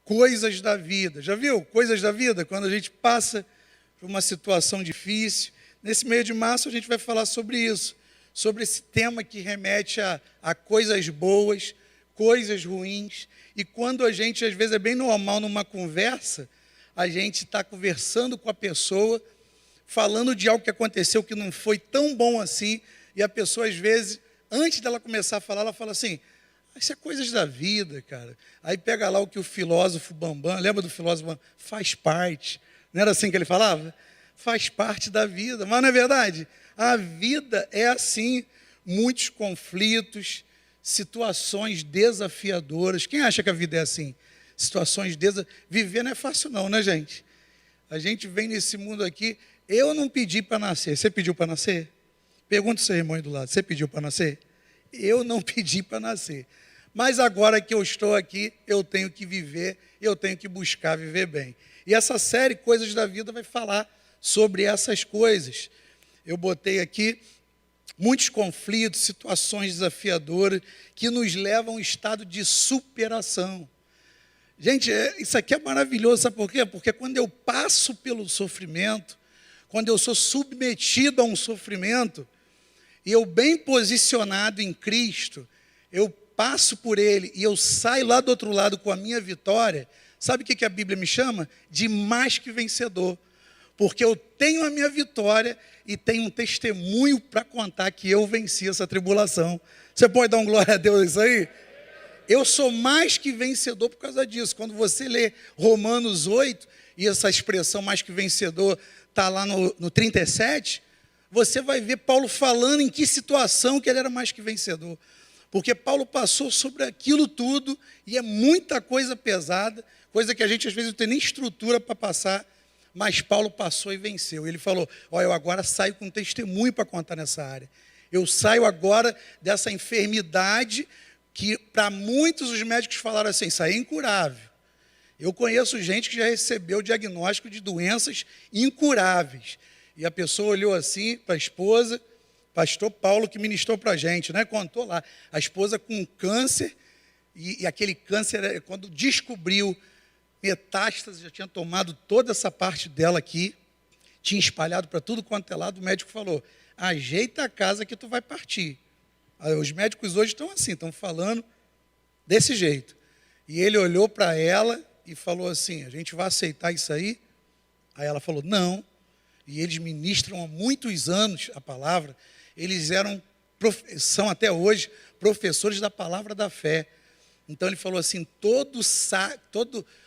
coisas da vida. Já viu? Coisas da vida, quando a gente passa por uma situação difícil. Nesse mês de março a gente vai falar sobre isso, sobre esse tema que remete a coisas boas, coisas ruins. E quando a gente, às vezes, é bem normal numa conversa, a gente está conversando com a pessoa, falando de algo que aconteceu que não foi tão bom assim, e a pessoa, às vezes, antes dela começar a falar, ela fala assim: isso é coisas da vida, cara. Aí pega lá o que o filósofo Bambam, lembra do filósofo Bambam? Faz parte. Não era assim que ele falava? Faz parte da vida. Mas não é verdade? A vida é assim, muitos conflitos, situações desafiadoras. Quem acha que a vida é assim? Situações desafiadoras. Viver não é fácil não, né, gente? A gente vem nesse mundo aqui, eu não pedi para nascer. Você pediu para nascer? Pergunta o seu irmão aí do lado, você pediu para nascer? Eu não pedi para nascer. Mas agora que eu estou aqui, eu tenho que viver, eu tenho que buscar viver bem. E essa série, Coisas da Vida, vai falar sobre essas coisas. Eu botei aqui muitos conflitos, situações desafiadoras que nos levam a um estado de superação. Gente, isso aqui é maravilhoso, sabe por quê? Porque quando eu passo pelo sofrimento, quando eu sou submetido a um sofrimento, e eu bem posicionado em Cristo, eu passo por Ele e eu saio lá do outro lado com a minha vitória, sabe o que a Bíblia me chama? De mais que vencedor. Porque eu tenho a minha vitória e tenho um testemunho para contar que eu venci essa tribulação. Você pode dar um glória a Deus isso aí? Eu sou mais que vencedor por causa disso. Quando você lê Romanos 8, e essa expressão mais que vencedor está lá no 37, você vai ver Paulo falando em que situação que ele era mais que vencedor. Porque Paulo passou sobre aquilo tudo, e é muita coisa pesada, coisa que a gente às vezes não tem nem estrutura para passar, mas Paulo passou e venceu. Ele falou: olha, eu agora saio com testemunho para contar nessa área. Eu saio agora dessa enfermidade que para muitos os médicos falaram assim, isso aí é incurável. Eu conheço gente que já recebeu diagnóstico de doenças incuráveis. E a pessoa olhou assim para a esposa, pastor Paulo que ministrou para a gente, né? Contou lá, a esposa com câncer, e aquele câncer, quando descobriu metástase, já tinha tomado toda essa parte dela aqui, tinha espalhado para tudo quanto é lado, o médico falou: ajeita a casa que tu vai partir. Os médicos hoje estão assim, estão falando desse jeito. E ele olhou para ela e falou assim: a gente vai aceitar isso aí? Aí ela falou: não. E eles ministram há muitos anos a palavra, eles são até hoje professores da palavra da fé. Então ele falou assim: todo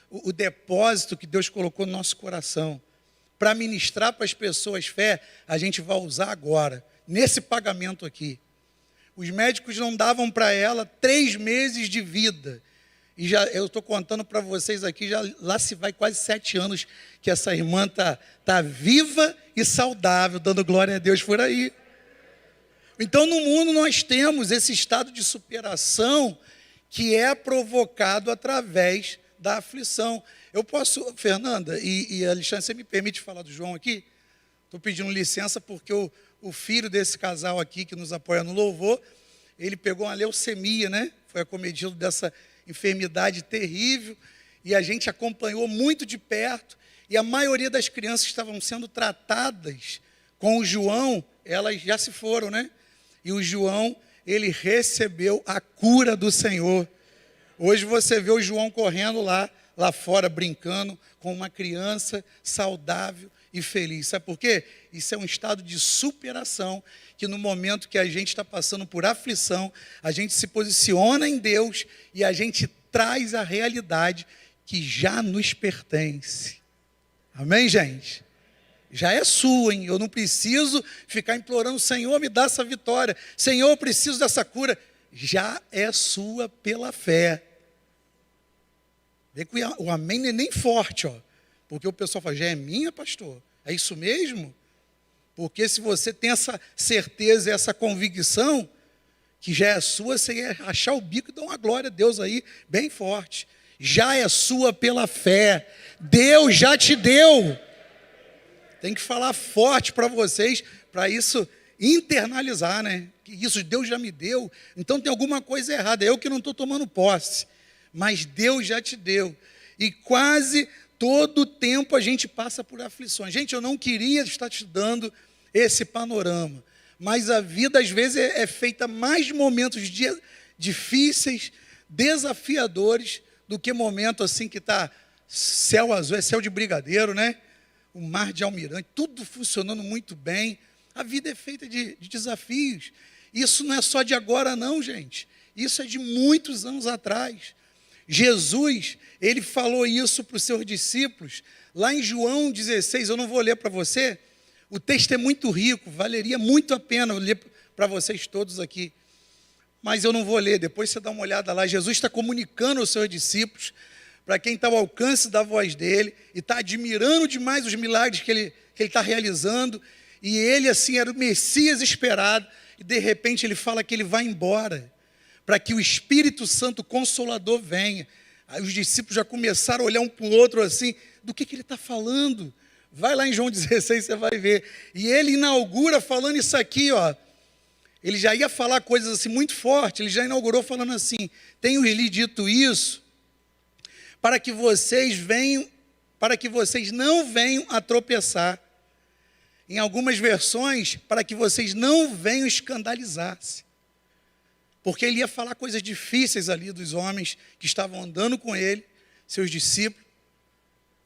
o depósito que Deus colocou no nosso coração para ministrar para as pessoas fé, a gente vai usar agora, nesse pagamento aqui. Os médicos não davam para ela 3 meses de vida. E já eu estou contando para vocês aqui, já lá se vai quase 7 anos que essa irmã tá viva e saudável, dando glória a Deus por aí. Então, no mundo nós temos esse estado de superação que é provocado através da aflição. Eu posso, Fernanda e Alexandre, você me permite falar do João aqui? Estou pedindo licença porque o filho desse casal aqui que nos apoia no louvor, ele pegou uma leucemia, né? Foi acometido dessa enfermidade terrível, e a gente acompanhou muito de perto, e a maioria das crianças que estavam sendo tratadas com o João, elas já se foram, né? E o João, ele recebeu a cura do Senhor. Hoje você vê o João correndo lá fora, brincando com uma criança saudável e feliz. Sabe por quê? Isso é um estado de superação, que no momento que a gente está passando por aflição, a gente se posiciona em Deus e a gente traz a realidade que já nos pertence. Amém, gente? Já é sua, hein? Eu não preciso ficar implorando: Senhor, me dá essa vitória. Senhor, eu preciso dessa cura. Já é sua pela fé. Vê que o amém não é nem forte, ó. Porque o pessoal fala: já é minha, pastor? É isso mesmo? Porque se você tem essa certeza, essa convicção, que já é sua, você ia achar o bico e dar uma glória a Deus aí, bem forte. Já é sua pela fé. Deus já te deu. Tem que falar forte para vocês, para isso internalizar, né? Que isso Deus já me deu, então tem alguma coisa errada. Eu que não estou tomando posse, mas Deus já te deu. E quase todo o tempo a gente passa por aflições. Gente, eu não queria estar te dando esse panorama, mas a vida às vezes é feita mais de momentos difíceis, desafiadores, do que momento assim que está céu azul, é céu de brigadeiro, né? O mar de almirante, tudo funcionando muito bem. A vida é feita de desafios. Isso não é só de agora não, gente. Isso é de muitos anos atrás. Jesus, ele falou isso para os seus discípulos, lá em João 16, eu não vou ler para você, o texto é muito rico, valeria muito a pena eu ler para vocês todos aqui, mas eu não vou ler, depois você dá uma olhada lá. Jesus está comunicando aos seus discípulos, para quem está ao alcance da voz dele, e está admirando demais os milagres que ele está realizando, e ele assim era o Messias esperado, e de repente ele fala que ele vai embora, para que o Espírito Santo Consolador venha. Aí os discípulos já começaram a olhar um para o outro assim, do que ele está falando? Vai lá em João 16, você vai ver. E ele inaugura falando isso aqui, ó. Ele já ia falar coisas assim muito fortes, ele já inaugurou falando assim: tenho-lhe dito isso, para que vocês não venham a tropeçar. Em algumas versões, para que vocês não venham escandalizar-se. Porque ele ia falar coisas difíceis ali dos homens que estavam andando com ele, seus discípulos,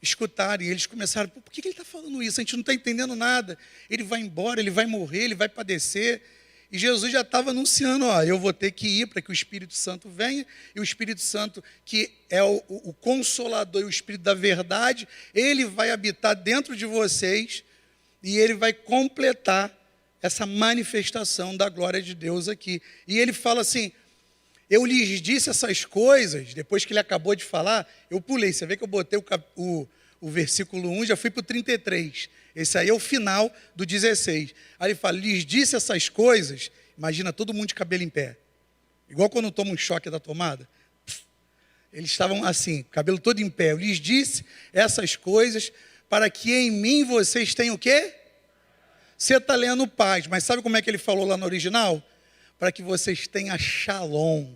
escutarem. Eles começaram: por que ele está falando isso? A gente não está entendendo nada. Ele vai embora, ele vai morrer, ele vai padecer. E Jesus já estava anunciando: ó, eu vou ter que ir para que o Espírito Santo venha, e o Espírito Santo, que é o Consolador e o Espírito da verdade, ele vai habitar dentro de vocês, e ele vai completar essa manifestação da glória de Deus aqui. E ele fala assim: eu lhes disse essas coisas, depois que ele acabou de falar, eu pulei, você vê que eu botei o versículo 1, já fui para o 33, esse aí é o final do 16, aí ele fala: lhes disse essas coisas, imagina todo mundo de cabelo em pé, igual quando toma um choque da tomada, eles estavam assim, cabelo todo em pé. Eu lhes disse essas coisas, para que em mim vocês tenham o quê? Você está lendo paz, mas sabe como é que ele falou lá no original? Para que vocês tenham a shalom.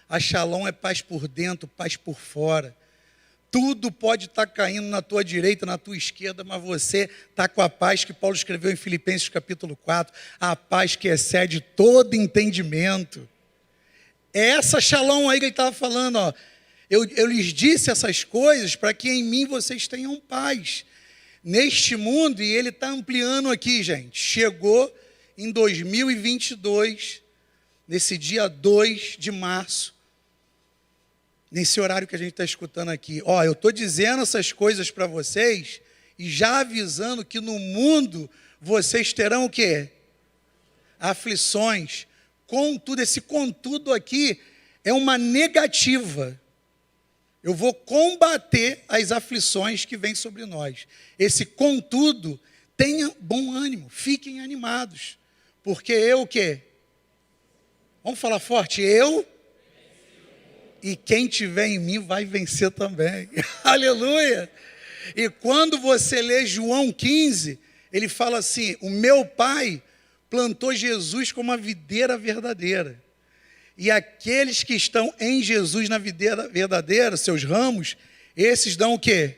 A shalom é paz por dentro, paz por fora. Tudo pode estar caindo na tua direita, na tua esquerda, mas você está com a paz que Paulo escreveu em Filipenses capítulo 4, a paz que excede todo entendimento. É essa shalom aí que ele estava falando, ó. Eu lhes disse essas coisas para que em mim vocês tenham paz. Neste mundo, e ele está ampliando aqui, gente, chegou em 2022, nesse dia 2 de março, nesse horário que a gente está escutando aqui. Ó, eu estou dizendo essas coisas para vocês e já avisando que no mundo vocês terão o quê? Aflições. Contudo, esse contudo aqui é uma negativa. Eu vou combater as aflições que vêm sobre nós. Esse contudo, tenha bom ânimo, fiquem animados. Porque eu o quê? Vamos falar forte, eu e quem tiver em mim vai vencer também. Aleluia! E quando você lê João 15, ele fala assim: o meu pai plantou Jesus como uma videira verdadeira. E aqueles que estão em Jesus na videira verdadeira, seus ramos, esses dão o quê?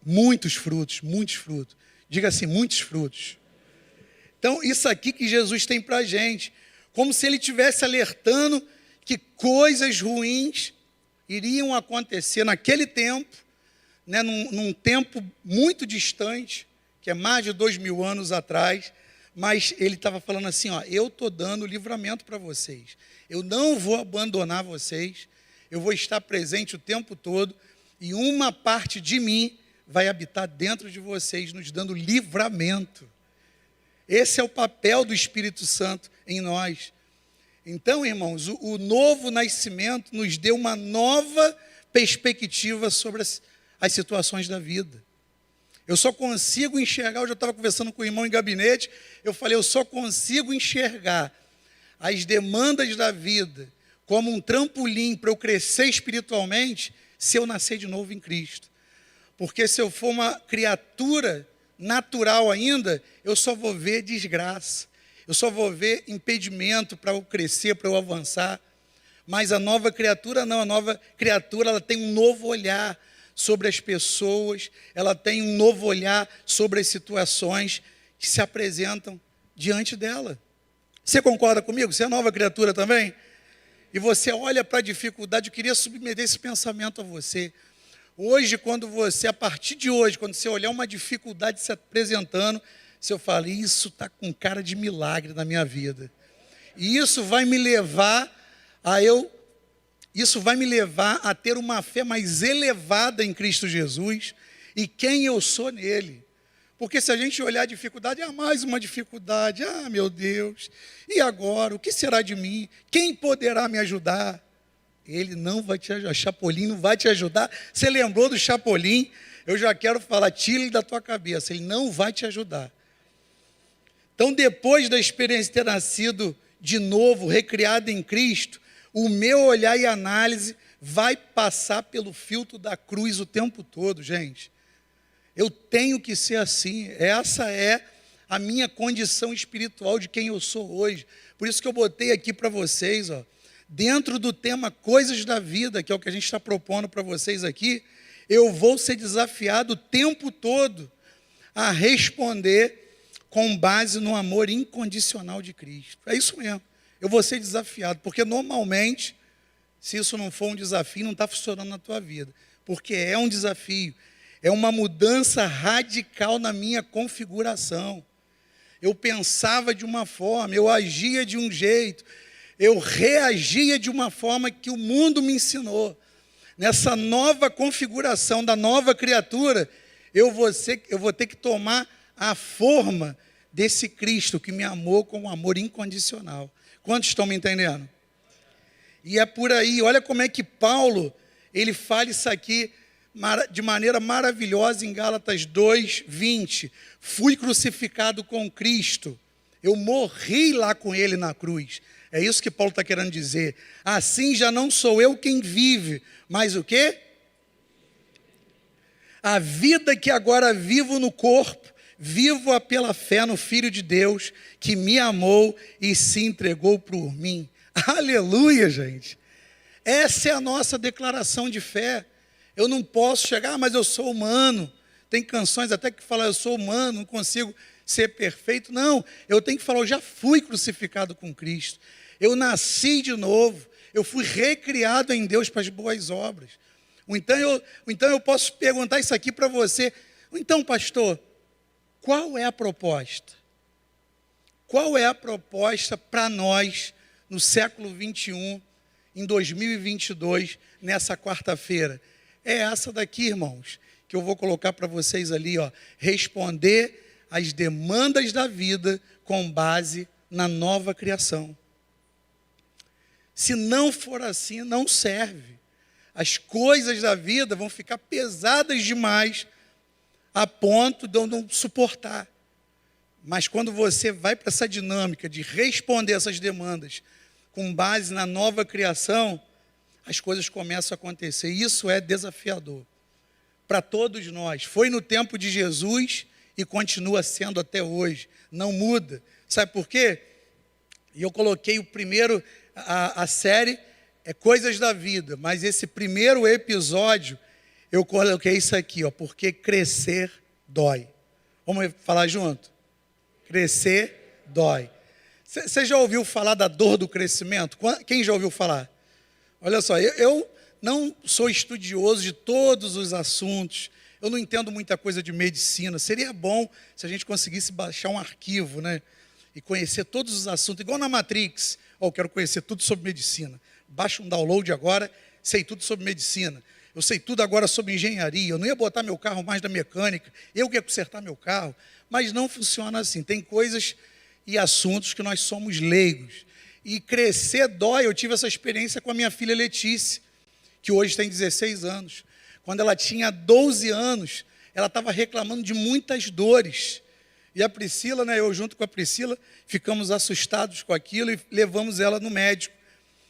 Muitos frutos, muitos frutos. Diga assim, muitos frutos. Então, isso aqui que Jesus tem para a gente, como se ele estivesse alertando que coisas ruins iriam acontecer naquele tempo, né, num tempo muito distante, que é mais de 2000 anos atrás, mas ele estava falando assim, ó, eu estou dando livramento para vocês, eu não vou abandonar vocês, eu vou estar presente o tempo todo, e uma parte de mim vai habitar dentro de vocês, nos dando livramento. Esse é o papel do Espírito Santo em nós. Então, irmãos, o novo nascimento nos deu uma nova perspectiva sobre as situações da vida. Eu só consigo enxergar, eu já estava conversando com o irmão em gabinete, eu falei, eu só consigo enxergar as demandas da vida como um trampolim para eu crescer espiritualmente, se eu nascer de novo em Cristo. Porque se eu for uma criatura natural ainda, eu só vou ver desgraça, eu só vou ver impedimento para eu crescer, para eu avançar. Mas a nova criatura não, a nova criatura ela tem um novo olhar sobre as pessoas, ela tem um novo olhar sobre as situações que se apresentam diante dela. Você concorda comigo? Você é nova criatura também? E você olha para a dificuldade, eu queria submeter esse pensamento a você. Hoje, a partir de hoje, quando você olhar uma dificuldade se apresentando, você fala, isso está com cara de milagre na minha vida. E isso vai me levar a ter uma fé mais elevada em Cristo Jesus e quem eu sou nele. Porque se a gente olhar a dificuldade, mais uma dificuldade, meu Deus, e agora? O que será de mim? Quem poderá me ajudar? Ele não vai te ajudar, Chapolin não vai te ajudar. Você lembrou do Chapolin? Eu já quero falar, tira ele da tua cabeça, ele não vai te ajudar. Então, depois da experiência de ter nascido de novo, recriado em Cristo, o meu olhar e análise vai passar pelo filtro da cruz o tempo todo, gente. Eu tenho que ser assim, essa é a minha condição espiritual de quem eu sou hoje. Por isso que eu botei aqui para vocês, dentro do tema Coisas da Vida, que é o que a gente está propondo para vocês aqui, eu vou ser desafiado o tempo todo a responder com base no amor incondicional de Cristo. É isso mesmo. Eu vou ser desafiado, porque normalmente, se isso não for um desafio, não está funcionando na tua vida. Porque é um desafio, é uma mudança radical na minha configuração. Eu pensava de uma forma, eu agia de um jeito, eu reagia de uma forma que o mundo me ensinou. Nessa nova configuração da nova criatura, eu vou ter que tomar a forma desse Cristo que me amou com um amor incondicional. Quantos estão me entendendo? E é por aí, olha como é que Paulo, ele fala isso aqui de maneira maravilhosa em Gálatas 2:20. Fui crucificado com Cristo, eu morri lá com ele na cruz. É isso que Paulo está querendo dizer. Assim já não sou eu quem vive, mas o quê? A vida que agora vivo no corpo, vivo-a pela fé no Filho de Deus, que me amou e se entregou por mim. Aleluia, gente. Essa é a nossa declaração de fé. Eu não posso chegar, mas eu sou humano. Tem canções até que falam, eu sou humano, não consigo ser perfeito. Não, eu tenho que falar, eu já fui crucificado com Cristo. Eu nasci de novo. Eu fui recriado em Deus para as boas obras. Então eu posso perguntar isso aqui para você. Então, pastor, qual é a proposta? Qual é a proposta para nós, no século 21, em 2022, nessa quarta-feira? É essa daqui, irmãos, que eu vou colocar para vocês ali, responder às demandas da vida com base na nova criação. Se não for assim, não serve. As coisas da vida vão ficar pesadas demais a ponto de eu não suportar. Mas quando você vai para essa dinâmica de responder essas demandas com base na nova criação, as coisas começam a acontecer. Isso é desafiador para todos nós. Foi no tempo de Jesus e continua sendo até hoje. Não muda. Sabe por quê? E eu coloquei o primeiro, a série é Coisas da Vida, mas esse primeiro episódio eu coloquei isso aqui, porque crescer dói. Vamos falar junto? Crescer dói. Você já ouviu falar da dor do crescimento? Quem já ouviu falar? Olha só, eu não sou estudioso de todos os assuntos, eu não entendo muita coisa de medicina. Seria bom se a gente conseguisse baixar um arquivo, né? E conhecer todos os assuntos, igual na Matrix. Eu quero conhecer tudo sobre medicina. Baixa um download agora, sei tudo sobre medicina. Eu sei tudo agora sobre engenharia. Eu não ia botar meu carro mais na mecânica, eu que ia consertar meu carro. Mas não funciona assim. Tem coisas e assuntos que nós somos leigos. E crescer dói. Eu tive essa experiência com a minha filha Letícia, que hoje tem 16 anos. Quando ela tinha 12 anos, ela estava reclamando de muitas dores. E a Priscila, eu junto com a Priscila, ficamos assustados com aquilo e levamos ela no médico.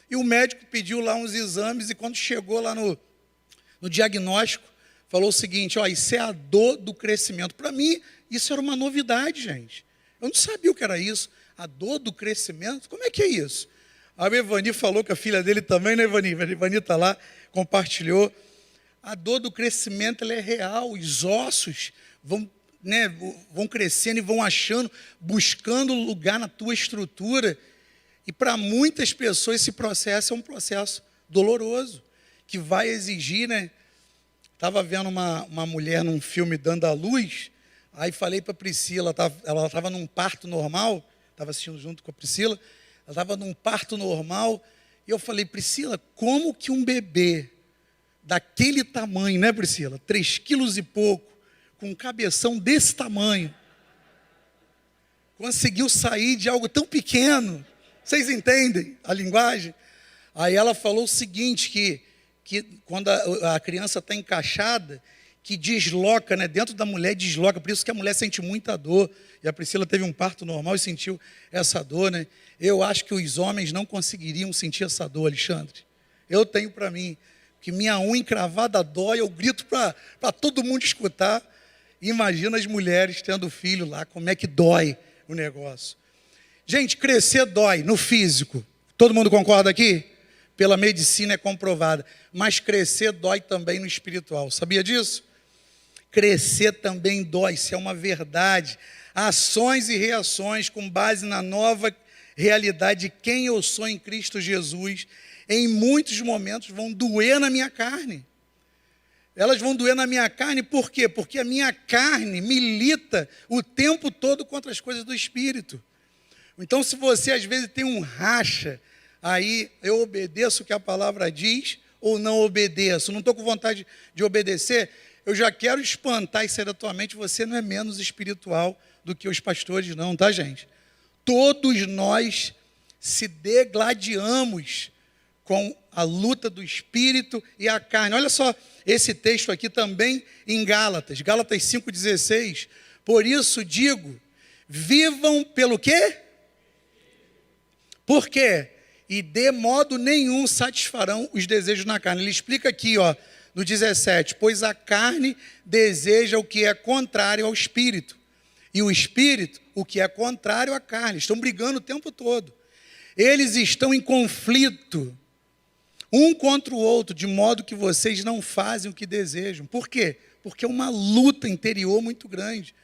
E o médico pediu lá uns exames e quando chegou lá no diagnóstico, falou o seguinte, isso é a dor do crescimento. Para mim, isso era uma novidade, gente. Eu não sabia o que era isso. A dor do crescimento, como é que é isso? A Evani falou que a filha dele também, né, Evani? A Evani está lá, compartilhou. A dor do crescimento ela é real, os ossos vão, né, vão crescendo e vão achando, buscando lugar na tua estrutura. E para muitas pessoas esse processo é um processo doloroso, que vai exigir, né? Estava vendo uma mulher num filme dando à luz, aí falei para a Priscila, ela estava num parto normal, estava assistindo junto com a Priscila, ela estava num parto normal, e eu falei, Priscila, como que um bebê daquele tamanho, né, Priscila? 3 quilos e pouco, com um cabeção desse tamanho, conseguiu sair de algo tão pequeno? Vocês entendem a linguagem? Aí ela falou o seguinte, que quando a criança está encaixada, que desloca, né, dentro da mulher desloca, por isso que a mulher sente muita dor, e a Priscila teve um parto normal e sentiu essa dor, né? Eu acho que os homens não conseguiriam sentir essa dor, Alexandre. Eu tenho para mim, que minha unha encravada dói, eu grito para todo mundo escutar. Imagina as mulheres tendo filho lá, como é que dói o negócio. Gente, crescer dói no físico. Todo mundo concorda aqui? Pela medicina é comprovada. Mas crescer dói também no espiritual. Sabia disso? Crescer também dói, isso é uma verdade. Ações e reações com base na nova realidade de quem eu sou em Cristo Jesus, em muitos momentos vão doer na minha carne. Elas vão doer na minha carne por quê? Porque a minha carne milita o tempo todo contra as coisas do Espírito. Então, se você às vezes tem um racha, aí eu obedeço o que a palavra diz ou não obedeço, não estou com vontade de obedecer, eu já quero espantar isso aí da tua mente, você não é menos espiritual do que os pastores não, tá, gente? Todos nós se degladiamos com a luta do Espírito e a carne. Olha só esse texto aqui também em Gálatas 5,16. Por isso digo, vivam pelo quê? Por quê? E de modo nenhum satisfarão os desejos na carne. Ele explica aqui, ó, no 17, pois a carne deseja o que é contrário ao Espírito, e o Espírito o que é contrário à carne. Estão brigando o tempo todo. Eles estão em conflito, um contra o outro, de modo que vocês não fazem o que desejam. Por quê? Porque é uma luta interior muito grande.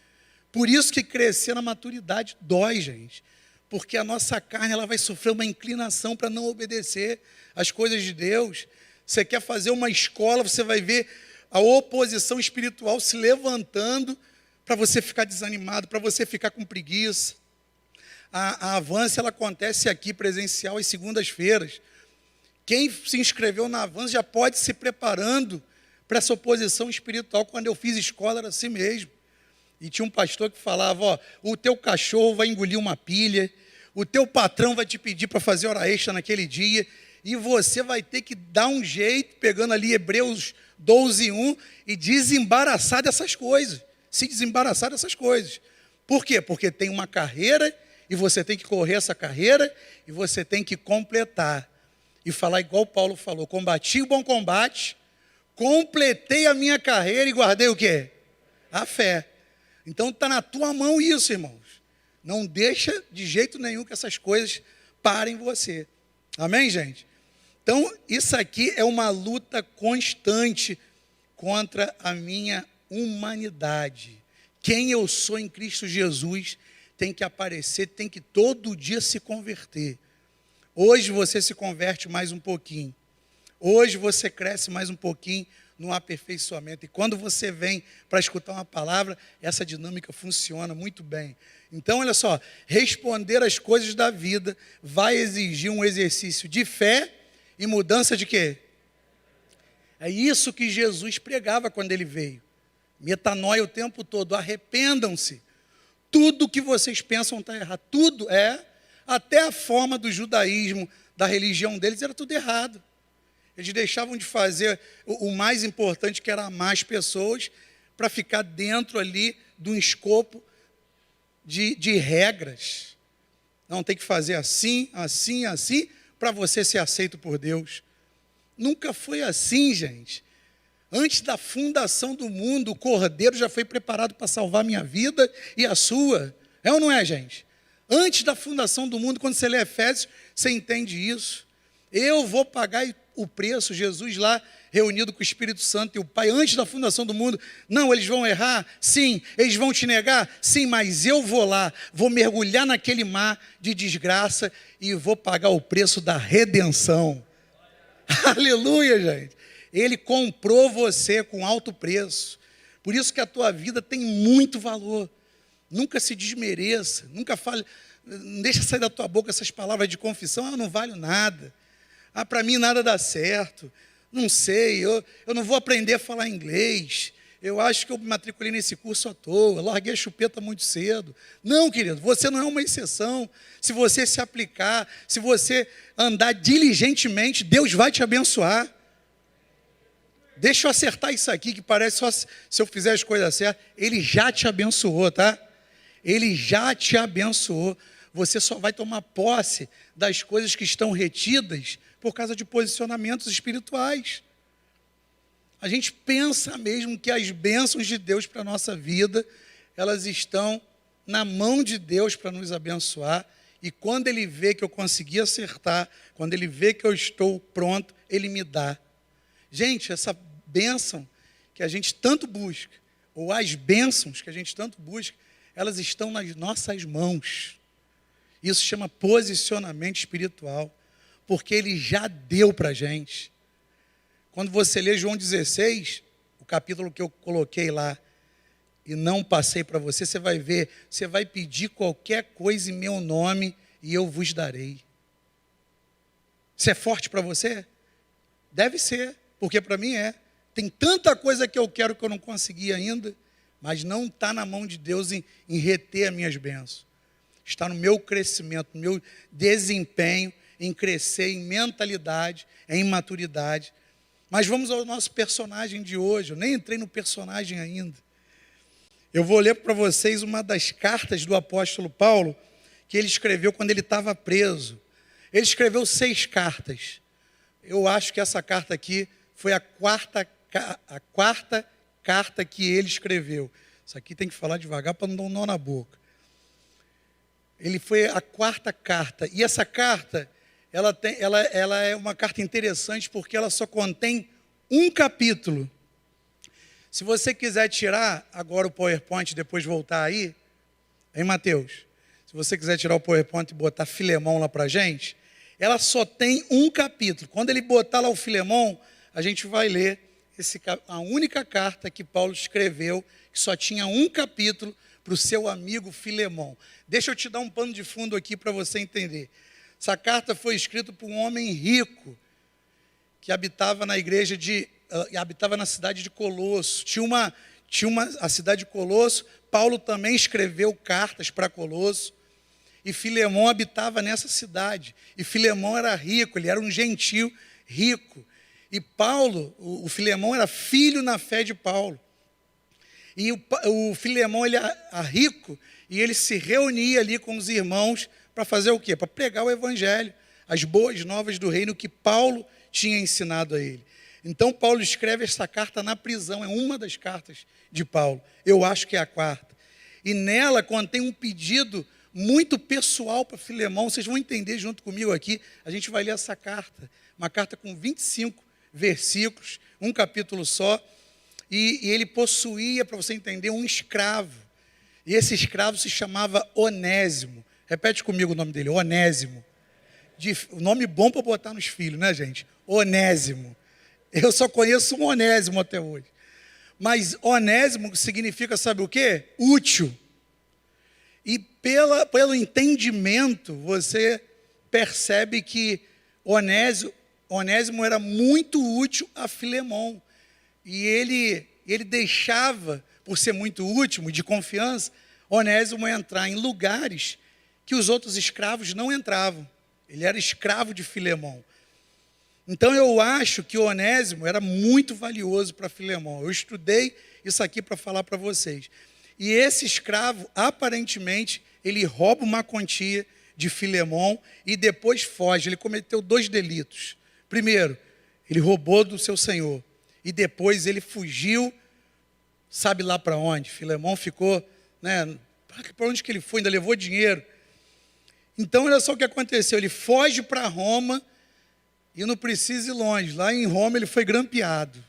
Por isso que crescer na maturidade dói, gente. Porque a nossa carne ela vai sofrer uma inclinação para não obedecer às coisas de Deus. Você quer fazer uma escola, você vai ver a oposição espiritual se levantando para você ficar desanimado, para você ficar com preguiça. A Avance, ela acontece aqui presencial às segundas-feiras. Quem se inscreveu na Avance já pode se preparando para essa oposição espiritual. Quando eu fiz escola era assim mesmo. E tinha um pastor que falava, ó, o teu cachorro vai engolir uma pilha, o teu patrão vai te pedir para fazer hora extra naquele dia, e você vai ter que dar um jeito, pegando ali Hebreus 12:1, e desembaraçar dessas coisas, se desembaraçar dessas coisas. Por quê? Porque tem uma carreira, e você tem que correr essa carreira, e você tem que completar. E falar igual Paulo falou, combati o bom combate, completei a minha carreira e guardei o quê? A fé. Então está na tua mão isso, irmãos. Não deixa de jeito nenhum que essas coisas parem você. Amém, gente? Então, isso aqui é uma luta constante contra a minha humanidade. Quem eu sou em Cristo Jesus tem que aparecer, tem que todo dia se converter. Hoje você se converte mais um pouquinho. Hoje você cresce mais um pouquinho no aperfeiçoamento. E quando você vem para escutar uma palavra, essa dinâmica funciona muito bem. Então, olha só, responder às coisas da vida vai exigir um exercício de fé e mudança de quê? É isso que Jesus pregava quando ele veio. Metanoia o tempo todo, arrependam-se. Tudo que vocês pensam está errado. Tudo é, até a forma do judaísmo, da religião deles, era tudo errado. Eles deixavam de fazer o mais importante, que era amar as pessoas, para ficar dentro ali de um escopo de regras. Não, tem que fazer assim, assim, assim, para você ser aceito por Deus. Nunca foi assim, gente. Antes da fundação do mundo, o Cordeiro já foi preparado para salvar a minha vida e a sua. É ou não é, gente? Antes da fundação do mundo, quando você lê Efésios, você entende isso. Eu vou pagar o preço, Jesus lá, reunido com o Espírito Santo e o Pai, antes da fundação do mundo. Não, eles vão errar? Sim. Eles vão te negar? Sim, mas eu vou lá, vou mergulhar naquele mar de desgraça e vou pagar o preço da redenção. Aleluia, gente. Ele comprou você com alto preço. Por isso que a tua vida tem muito valor. Nunca se desmereça, nunca fale, não deixa sair da tua boca essas palavras de confissão, eu não valho nada. Para mim nada dá certo. Não sei, eu não vou aprender a falar inglês. Eu acho que eu me matriculei nesse curso à toa, larguei a chupeta muito cedo. Não, querido, você não é uma exceção. Se você se aplicar, se você andar diligentemente, Deus vai te abençoar. Deixa eu acertar isso aqui, que parece só se eu fizer as coisas certas. Ele já te abençoou, tá? Ele já te abençoou. Você só vai tomar posse das coisas que estão retidas por causa de posicionamentos espirituais. A gente pensa mesmo que as bênçãos de Deus para a nossa vida, elas estão na mão de Deus para nos abençoar. E quando Ele vê que eu consegui acertar, quando Ele vê que eu estou pronto, Ele me dá. Gente, essa bênção que a gente tanto busca, ou as bênçãos que a gente tanto busca, elas estão nas nossas mãos. Isso chama posicionamento espiritual, porque Ele já deu para a gente. Quando você lê João 16, o capítulo que eu coloquei lá, e não passei para você, você vai ver, você vai pedir qualquer coisa em meu nome, e eu vos darei. Isso é forte para você? Deve ser, porque para mim é. Tem tanta coisa que eu quero que eu não consegui ainda, mas não está na mão de Deus em reter as minhas bênçãos. Está no meu crescimento, no meu desempenho, em crescer em mentalidade, em maturidade. Mas vamos ao nosso personagem de hoje. Eu nem entrei no personagem ainda. Eu vou ler para vocês uma das cartas do apóstolo Paulo, que ele escreveu quando ele estava preso. Ele escreveu 6 cartas. Eu acho que essa carta aqui foi a quarta carta que ele escreveu. Isso aqui tem que falar devagar para não dar um nó na boca. Ele foi a 4ª carta. E essa carta, ela é uma carta interessante porque ela só contém um capítulo. Se você quiser tirar agora o PowerPoint e depois voltar aí, hein, Mateus? Se você quiser tirar o PowerPoint e botar Filemão lá para a gente, ela só tem um capítulo. Quando ele botar lá o Filemão, a gente vai ler a única carta que Paulo escreveu, que só tinha um capítulo para o seu amigo Filemão. Deixa eu te dar um pano de fundo aqui para você entender. Essa carta foi escrita por um homem rico, que habitava habitava na cidade de Colosso. A cidade de Colosso, Paulo também escreveu cartas para Colosso, e Filemão habitava nessa cidade. E Filemão era rico, ele era um gentil rico. E Paulo, o Filemão era filho na fé de Paulo. E o Filemão, ele era rico, e ele se reunia ali com os irmãos para fazer o quê? Para pregar o evangelho, as boas novas do reino que Paulo tinha ensinado a ele. Então Paulo escreve essa carta na prisão, é uma das cartas de Paulo. Eu acho que é a 4ª. E nela contém um pedido muito pessoal para Filemão. Vocês vão entender junto comigo aqui. A gente vai ler essa carta. Uma carta com 25 versículos, um capítulo só. E ele possuía, para você entender, um escravo. E esse escravo se chamava Onésimo. Repete comigo o nome dele, Onésimo. Nome bom para botar nos filhos, né, gente? Onésimo. Eu só conheço um Onésimo até hoje. Mas Onésimo significa, sabe o quê? Útil. E pelo entendimento, você percebe que Onésimo era muito útil a Filemão. E ele deixava, por ser muito útil, de confiança, Onésimo entrar em lugares que os outros escravos não entravam. Ele era escravo de Filemão. Então eu acho que Onésimo era muito valioso para Filemão. Eu estudei isso aqui para falar para vocês. E esse escravo, aparentemente, ele rouba uma quantia de Filemão e depois foge. Ele cometeu 2 delitos. Primeiro, ele roubou do seu senhor. E depois ele fugiu, sabe lá para onde? Filemão ficou, né? Para onde que ele foi? Ainda levou dinheiro. Então, olha só o que aconteceu. Ele foge para Roma e não precisa ir longe. Lá em Roma ele foi grampeado.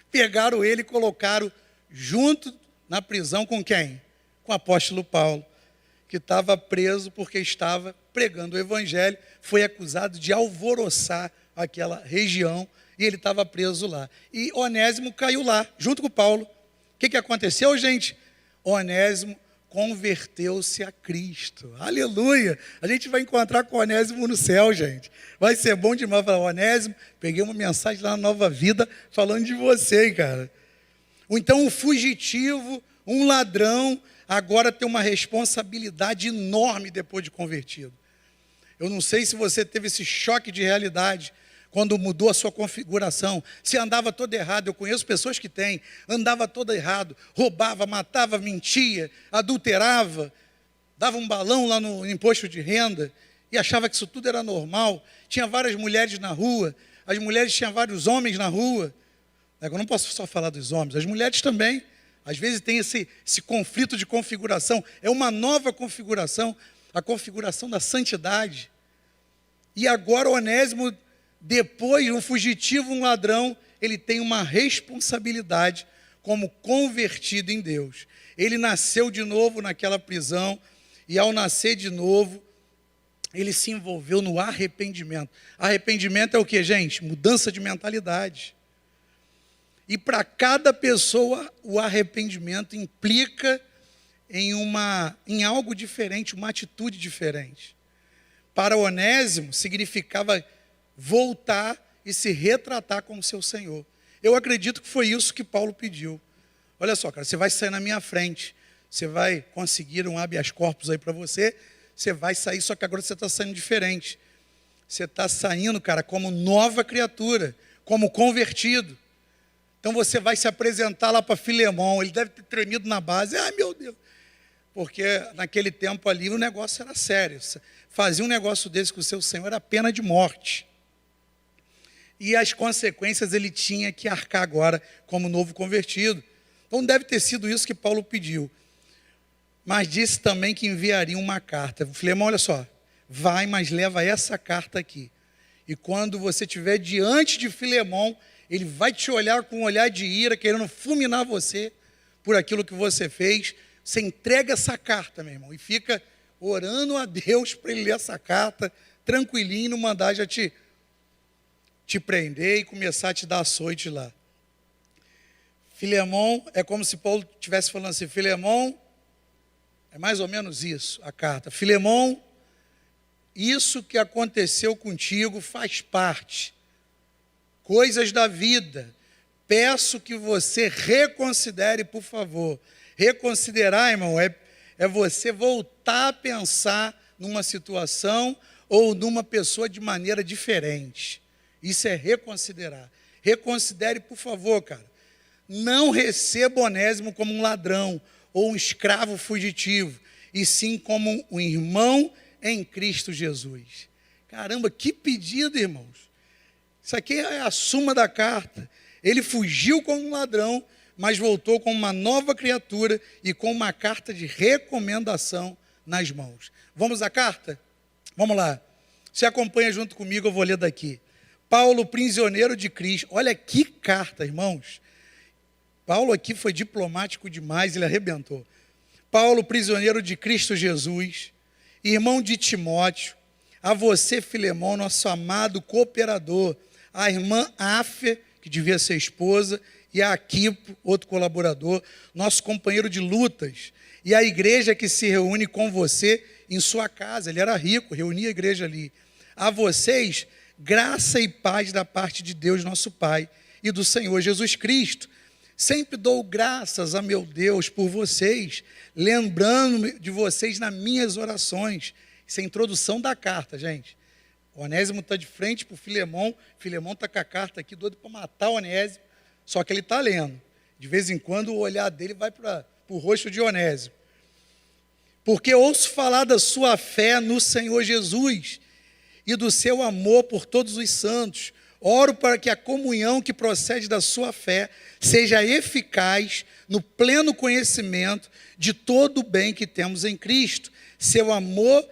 Pegaram ele e colocaram junto na prisão com quem? Com o apóstolo Paulo, que estava preso porque estava pregando o evangelho, foi acusado de alvoroçar aquela região e ele estava preso lá. E Onésimo caiu lá, junto com Paulo. O que aconteceu, gente? Onésimo converteu-se a Cristo. Aleluia! A gente vai encontrar com Onésimo no céu, gente. Vai ser bom demais falar, Onésimo, peguei uma mensagem lá na Nova Vida falando de você, hein, cara. Ou então um fugitivo, um ladrão, agora tem uma responsabilidade enorme depois de convertido. Eu não sei se você teve esse choque de realidade quando mudou a sua configuração. Se andava todo errado, eu conheço pessoas que têm, andava todo errado, roubava, matava, mentia, adulterava, dava um balão lá no imposto de renda e achava que isso tudo era normal. Tinha várias mulheres na rua, as mulheres tinham vários homens na rua. Eu não posso só falar dos homens, as mulheres também. Às vezes tem esse conflito de configuração, é uma nova configuração, a configuração da santidade. E agora Onésimo, depois um fugitivo, um ladrão, ele tem uma responsabilidade como convertido em Deus. Ele nasceu de novo naquela prisão e ao nascer de novo, ele se envolveu no arrependimento. Arrependimento é o que, gente? Mudança de mentalidade. E para cada pessoa, o arrependimento implica em algo diferente, uma atitude diferente. Para Onésimo, significava voltar e se retratar com o seu Senhor. Eu acredito que foi isso que Paulo pediu. Olha só, cara, você vai sair na minha frente, você vai conseguir um habeas corpus aí para você, você vai sair, só que agora você está saindo diferente. Você está saindo, cara, como nova criatura, como convertido. Então você vai se apresentar lá para Filemão, ele deve ter tremido na base, ai meu Deus, porque naquele tempo ali o negócio era sério, fazia um negócio desse com o seu Senhor era pena de morte. E as consequências ele tinha que arcar agora como novo convertido. Então deve ter sido isso que Paulo pediu. Mas disse também que enviaria uma carta. Filemão, olha só, vai, mas leva essa carta aqui. E quando você estiver diante de Filemão, ele vai te olhar com um olhar de ira, querendo fulminar você por aquilo que você fez. Você entrega essa carta, meu irmão, e fica orando a Deus para ele ler essa carta, tranquilinho, e não mandar já te prender e começar a te dar açoite lá. Filemão, é como se Paulo estivesse falando assim, Filemão, é mais ou menos isso, a carta. Filemão, isso que aconteceu contigo faz parte. Coisas da vida. Peço que você reconsidere, por favor. Reconsiderar, irmão, é você voltar a pensar numa situação ou numa pessoa de maneira diferente. Isso é reconsiderar. Reconsidere, por favor, cara. Não receba Onésimo como um ladrão ou um escravo fugitivo, e sim como um irmão em Cristo Jesus. Caramba, que pedido, irmãos. Isso aqui é a suma da carta. Ele fugiu como um ladrão, mas voltou como uma nova criatura e com uma carta de recomendação nas mãos. Vamos à carta? Vamos lá. Você acompanha junto comigo, eu vou ler daqui. Paulo, prisioneiro de Cristo. Olha que carta, irmãos. Paulo aqui foi diplomático demais, ele arrebentou. Paulo, prisioneiro de Cristo Jesus, irmão de Timóteo, a você, Filemão, nosso amado cooperador, a irmã Áfia, que devia ser esposa, e a Aquipo, outro colaborador, nosso companheiro de lutas, e a igreja que se reúne com você em sua casa. Ele era rico, reunia a igreja ali. A vocês, graça e paz da parte de Deus, nosso Pai, e do Senhor Jesus Cristo. Sempre dou graças a meu Deus por vocês, lembrando-me de vocês nas minhas orações. Isso é a introdução da carta, gente. O Onésimo está de frente para o Filemão. Filemão está com a carta aqui, doido para matar o Onésimo. Só que ele está lendo. De vez em quando o olhar dele vai para o rosto de Onésimo. Porque ouço falar da sua fé no Senhor Jesus e do seu amor por todos os santos. Oro para que a comunhão que procede da sua fé seja eficaz no pleno conhecimento de todo o bem que temos em Cristo. Seu amor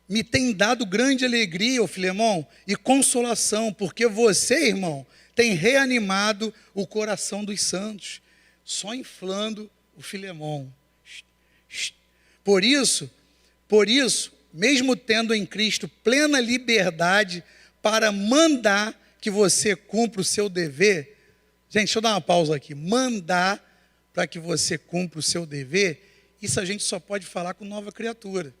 me tem dado grande alegria, ô Filemão, e consolação, porque você, irmão, tem reanimado o coração dos santos, só inflando o Filemão. Por isso, mesmo tendo em Cristo plena liberdade para mandar que você cumpra o seu dever, gente, deixa eu dar uma pausa aqui, mandar para que você cumpra o seu dever, isso a gente só pode falar com nova criatura.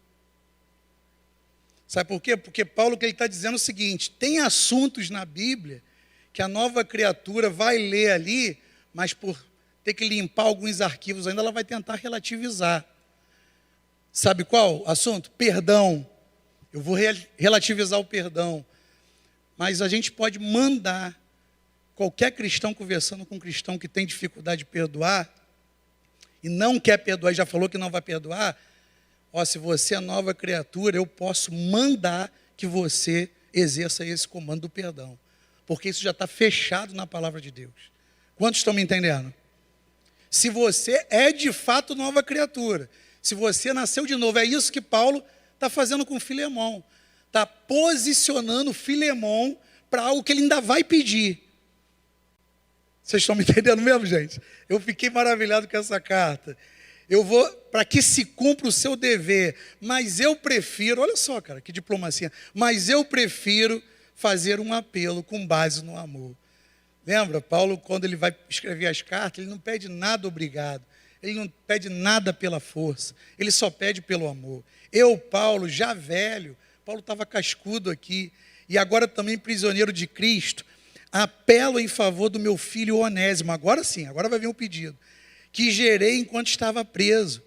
Sabe por quê? Porque Paulo, que ele está dizendo é o seguinte, tem assuntos na Bíblia que a nova criatura vai ler ali, mas por ter que limpar alguns arquivos ainda, ela vai tentar relativizar. Sabe qual assunto? Perdão. Eu vou relativizar o perdão. Mas a gente pode mandar qualquer cristão conversando com um cristão que tem dificuldade de perdoar e não quer perdoar, e já falou que não vai perdoar, ó, se você é nova criatura, eu posso mandar que você exerça esse comando do perdão. Porque isso já está fechado na palavra de Deus. Quantos estão me entendendo? Se você é de fato nova criatura, se você nasceu de novo, é isso que Paulo está fazendo com Filemão. Está posicionando Filemão para algo que ele ainda vai pedir. Vocês estão me entendendo mesmo, gente? Eu fiquei maravilhado com essa carta. Eu vou, para que se cumpra o seu dever, mas eu prefiro, olha só, cara, que diplomacia, mas eu prefiro fazer um apelo com base no amor. Lembra, Paulo, quando ele vai escrever as cartas, ele não pede nada obrigado, ele não pede nada pela força, ele só pede pelo amor. Eu, Paulo, já velho, Paulo estava cascudo aqui, e agora também prisioneiro de Cristo, apelo em favor do meu filho Onésimo, agora sim, agora vai vir um pedido, que gerei enquanto estava preso.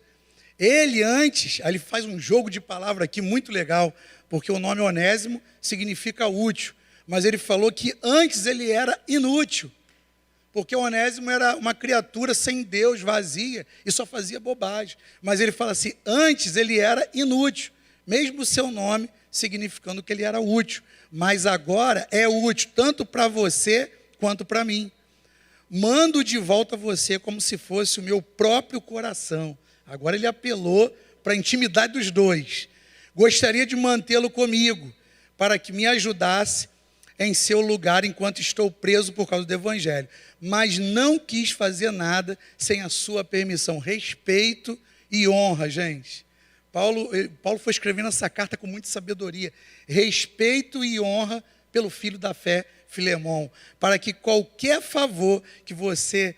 Ele antes, aí ele faz um jogo de palavra aqui muito legal, porque o nome Onésimo significa útil, mas ele falou que antes ele era inútil, porque Onésimo era uma criatura sem Deus, vazia, e só fazia bobagem. Mas ele fala assim, antes ele era inútil, mesmo o seu nome significando que ele era útil, mas agora é útil tanto para você quanto para mim. Mando de volta você como se fosse o meu próprio coração. Agora ele apelou para a intimidade dos dois. Gostaria de mantê-lo comigo, para que me ajudasse em seu lugar enquanto estou preso por causa do Evangelho. Mas não quis fazer nada sem a sua permissão. Respeito e honra, gente. Paulo foi escrevendo essa carta com muita sabedoria. Respeito e honra pelo filho da fé, Filemão, para que qualquer favor que você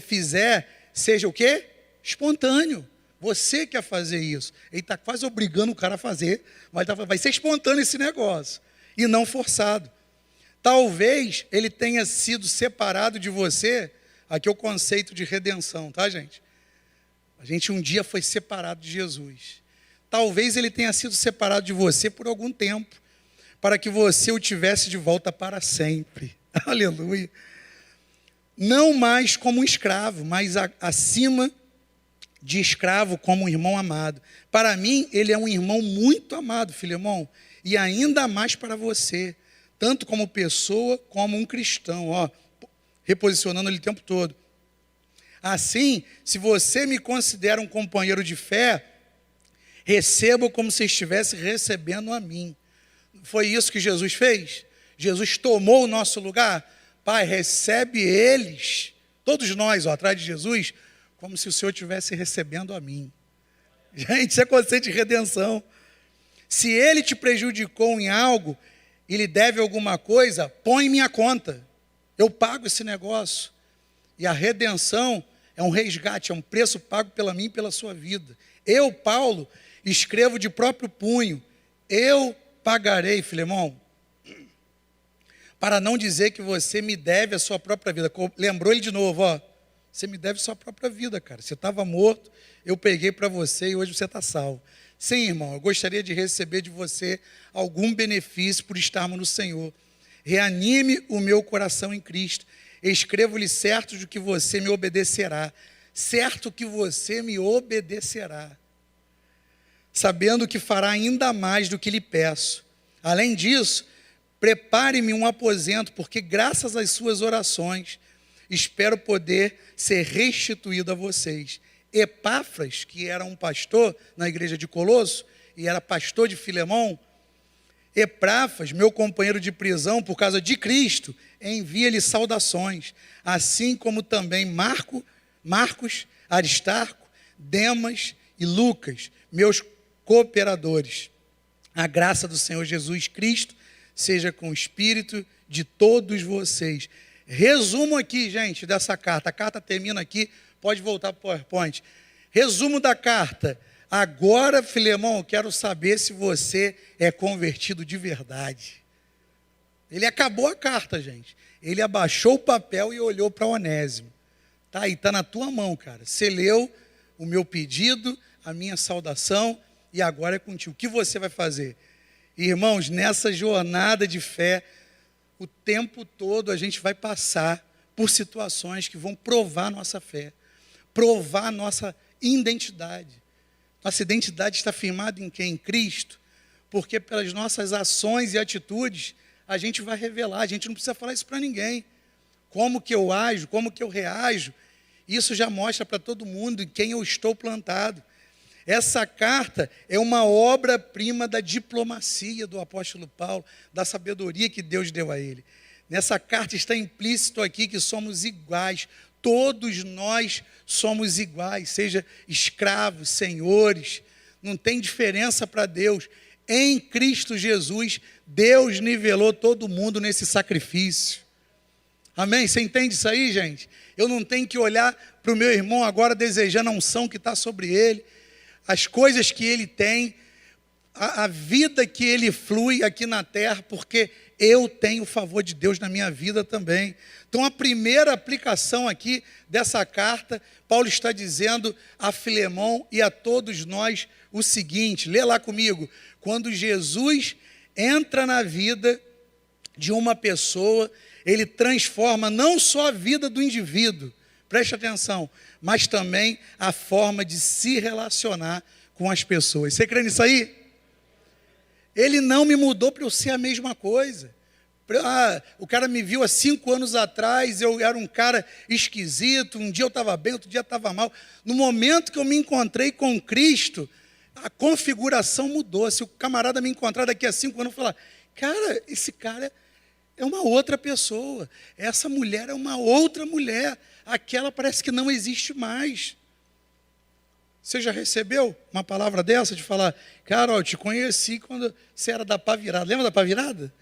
fizer, seja o quê? Espontâneo. Você quer fazer isso. Ele está quase obrigando o cara a fazer, mas vai ser espontâneo esse negócio, e não forçado. Talvez ele tenha sido separado de você, aqui é o conceito de redenção, tá, gente? A gente um dia foi separado de Jesus. Talvez ele tenha sido separado de você por algum tempo, para que você o tivesse de volta para sempre. Aleluia. Não mais como um escravo, mas acima de escravo como um irmão amado. Para mim, ele é um irmão muito amado, Filemão, e ainda mais para você, tanto como pessoa, como um cristão, ó, reposicionando ele o tempo todo. Assim, se você me considera um companheiro de fé, receba como se estivesse recebendo a mim. Foi isso que Jesus fez? Jesus tomou o nosso lugar? Pai, recebe eles, todos nós, ó, atrás de Jesus, como se o Senhor estivesse recebendo a mim. Gente, isso é conceito de redenção. Se ele te prejudicou em algo e lhe deve alguma coisa, põe em minha conta. Eu pago esse negócio. E a redenção é um resgate, é um preço pago pela mim e pela sua vida. Eu, Paulo, escrevo de próprio punho. Eu pagarei, Filemão, para não dizer que você me deve a sua própria vida. Lembrou ele de novo, ó. Você me deve a sua própria vida, cara. Você estava morto, eu peguei para você e hoje você está salvo. Sim, irmão, eu gostaria de receber de você algum benefício por estarmos no Senhor. Reanime o meu coração em Cristo. Escrevo-lhe certo de que você me obedecerá. Certo que você me obedecerá. Sabendo que fará ainda mais do que lhe peço. Além disso, prepare-me um aposento, porque graças às suas orações, espero poder ser restituído a vocês. Epáfras, que era um pastor na igreja de Colosso, e era pastor de Filemão, Epáfras, meu companheiro de prisão por causa de Cristo, envia-lhe saudações, assim como também Marcos, Aristarco, Demas e Lucas, meus cooperadores. A graça do Senhor Jesus Cristo seja com o espírito de todos vocês. Resumo aqui, gente, dessa carta. A carta termina aqui, pode voltar para o PowerPoint. Resumo da carta. Agora, Filemão, eu quero saber se você é convertido de verdade. Ele acabou a carta, gente. Ele abaixou o papel e olhou para Onésimo. Tá aí, está na tua mão, cara. Você leu o meu pedido, a minha saudação, e agora é contigo. O que você vai fazer? Irmãos, nessa jornada de fé, o tempo todo a gente vai passar por situações que vão provar nossa fé, provar nossa identidade. Nossa identidade está firmada em quem? Em Cristo. Porque pelas nossas ações e atitudes, a gente vai revelar. A gente não precisa falar isso para ninguém. Como que eu ajo, como que eu reajo, isso já mostra para todo mundo em quem eu estou plantado. Essa carta é uma obra-prima da diplomacia do apóstolo Paulo, da sabedoria que Deus deu a ele. Nessa carta está implícito aqui que somos iguais. Todos nós somos iguais, seja escravos, senhores, não tem diferença para Deus. Em Cristo Jesus, Deus nivelou todo mundo nesse sacrifício. Amém? Você entende isso aí, gente? Eu não tenho que olhar para o meu irmão agora desejando a unção que está sobre ele, as coisas que ele tem, a vida que ele flui aqui na terra, porque eu tenho o favor de Deus na minha vida também. Então, a primeira aplicação aqui dessa carta, Paulo está dizendo a Filemão e a todos nós o seguinte, lê lá comigo, quando Jesus entra na vida de uma pessoa, ele transforma não só a vida do indivíduo, preste atenção, mas também a forma de se relacionar com as pessoas. Você crê nisso aí? Ele não me mudou para eu ser a mesma coisa. O cara me viu há 5 anos atrás, eu era um cara esquisito, um dia eu estava bem, outro dia eu estava mal. No momento que eu me encontrei com Cristo, a configuração mudou. Se o camarada me encontrar daqui a 5 anos, eu falar, cara, esse cara é uma outra pessoa, essa mulher é uma outra mulher, aquela parece que não existe mais. Você já recebeu uma palavra dessa de falar, cara, eu te conheci quando você era da pá virada. Lembra da pá virada?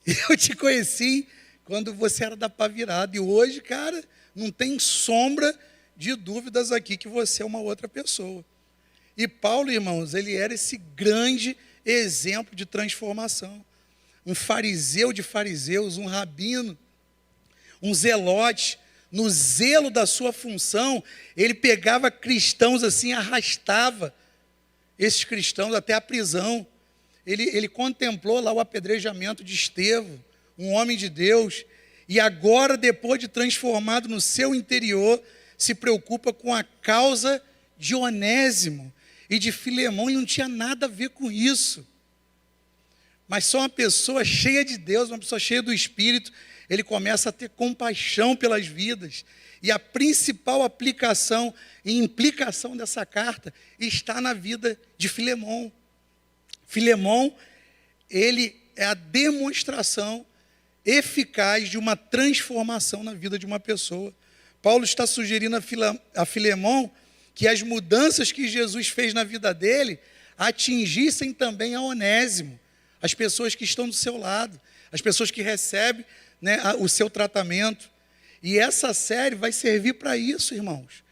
Eu te conheci quando você era da pá virada. E hoje, cara, não tem sombra de dúvidas aqui que você é uma outra pessoa. E Paulo, irmãos, ele era esse grande exemplo de transformação. Um fariseu de fariseus, um rabino, um zelote. No zelo da sua função, ele pegava cristãos assim, arrastava esses cristãos até a prisão. Ele contemplou lá o apedrejamento de Estevão, um homem de Deus, e agora, depois de transformado no seu interior, se preocupa com a causa de Onésimo e de Filemão, e não tinha nada a ver com isso. Mas só uma pessoa cheia de Deus, uma pessoa cheia do Espírito, ele começa a ter compaixão pelas vidas. E a principal aplicação e implicação dessa carta está na vida de Filemão. Filemão, ele é a demonstração eficaz de uma transformação na vida de uma pessoa. Paulo está sugerindo a Filemão que as mudanças que Jesus fez na vida dele atingissem também a Onésimo, as pessoas que estão do seu lado, as pessoas que recebem, né, o seu tratamento. E essa série vai servir para isso, irmãos.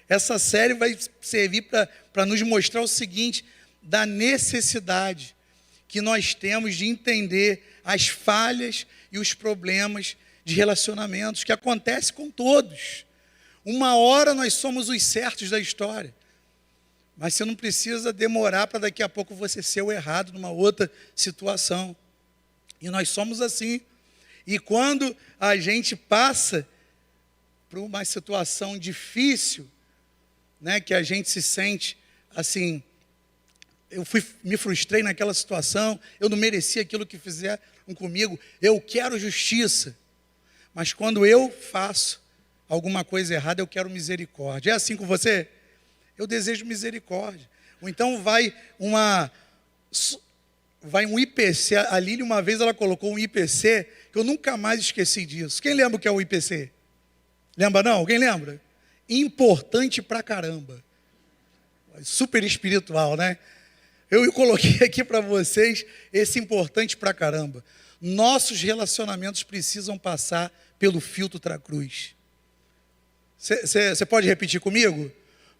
Essa série vai servir para nos mostrar o seguinte, da necessidade que nós temos de entender as falhas e os problemas de relacionamentos que acontecem com todos. Uma hora nós somos os certos da história, mas você não precisa demorar para daqui a pouco você ser o errado numa outra situação. E nós somos assim. E quando a gente passa por uma situação difícil, né, que a gente se sente assim, me frustrei naquela situação, eu não merecia aquilo que fizeram comigo, eu quero justiça. Mas quando eu faço alguma coisa errada, eu quero misericórdia. É assim com você? Eu desejo misericórdia. Ou então vai vai um IPC, a Lília uma vez ela colocou um IPC, que eu nunca mais esqueci disso. Quem lembra o que é o IPC? Lembra não? Alguém lembra? Importante pra caramba. Super espiritual, né? Eu coloquei aqui para vocês esse importante pra caramba. Nossos relacionamentos precisam passar pelo filtro da cruz. Você pode repetir comigo?